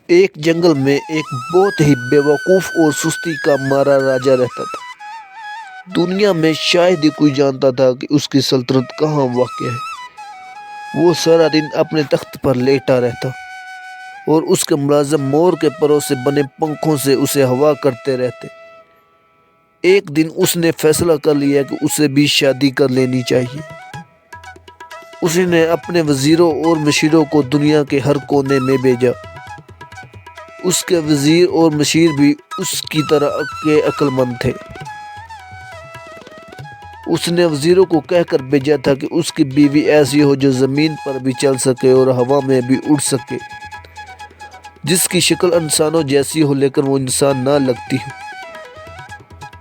ایک جنگل میں ایک بہت ہی بیوقوف اور سستی کا مارا راجا رہتا تھا۔ دنیا میں شاید ہی کوئی جانتا تھا کہ اس کی سلطنت کہاں واقع ہے۔ وہ سارا دن اپنے تخت پر لیٹا رہتا اور اس کے ملازم مور کے پروں سے بنے پنکھوں سے اسے ہوا کرتے رہتے۔ ایک دن اس نے فیصلہ کر لیا کہ اسے بھی شادی کر لینی چاہیے۔ اس نے اپنے وزیروں اور مشیروں کو دنیا کے ہر کونے میں بھیجا۔ اس کے وزیر اور مشیر بھی اس کی طرح کے عقل مند تھے۔ اس نے وزیروں کو کہہ کر بھیجا تھا کہ اس کی بیوی ایسی ہو جو زمین پر بھی چل سکے اور ہوا میں بھی اڑ سکے، جس کی شکل انسانوں جیسی ہو لیکن وہ انسان نہ لگتی ہو،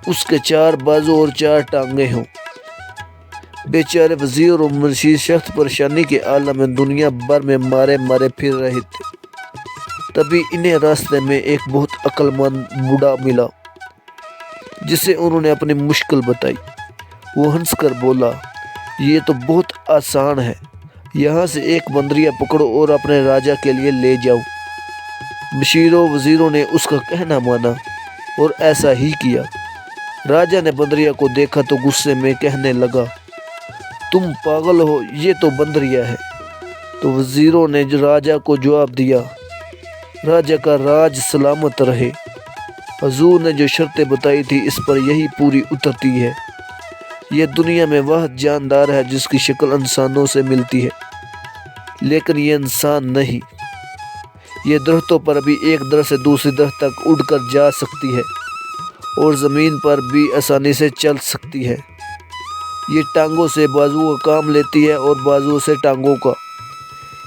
اس کے 4 بازو اور 4 ٹانگیں ہوں۔ بیچارے وزیر اور مشیر سخت پریشانی کے عالم میں دنیا بھر میں مارے مارے پھر رہے تھے۔ تبھی انہیں راستے میں ایک بہت عقل مند بوڑھا ملا، جسے انہوں نے اپنی مشکل بتائی۔ وہ ہنس کر بولا، یہ تو بہت آسان ہے، یہاں سے ایک بندریا پکڑو اور اپنے راجا کے لیے لے جاؤ۔ مشیروں وزیروں نے اس کا کہنا مانا اور ایسا ہی کیا۔ راجا نے بندریا کو دیکھا تو غصے میں کہنے لگا، تم پاگل ہو، یہ تو بندریا ہے۔ تو وزیروں نے راجا کو جواب دیا، راجا کا راج سلامت رہے، حضور نے جو شرطیں بتائی تھی اس پر یہی پوری اترتی ہے۔ یہ دنیا میں واحد جاندار ہے جس کی شکل انسانوں سے ملتی ہے، لیکن یہ انسان نہیں۔ یہ درختوں پر بھی ایک درخت سے دوسری درخت تک اڑ کر جا سکتی ہے اور زمین پر بھی آسانی سے چل سکتی ہے۔ یہ ٹانگوں سے بازو کا کام لیتی ہے اور بازو سے ٹانگوں کا،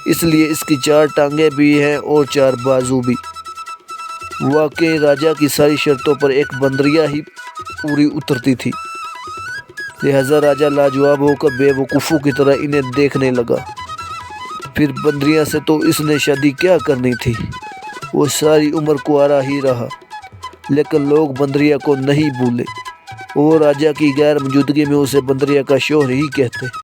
اس لیے اس کی 4 ٹانگیں بھی ہیں اور 4 بازو بھی۔ واقعی راجا کی ساری شرطوں پر ایک بندریا ہی پوری اترتی تھی، لہذا راجا لاجواب ہو کر بے وقوفوں کی طرح انہیں دیکھنے لگا۔ پھر بندریا سے تو اس نے شادی کیا کرنی تھی، وہ ساری عمر کنوارا ہی رہا، لیکن لوگ بندریا کو نہیں بھولے اور راجا کی غیر موجودگی میں اسے بندریا کا شوہر ہی کہتے۔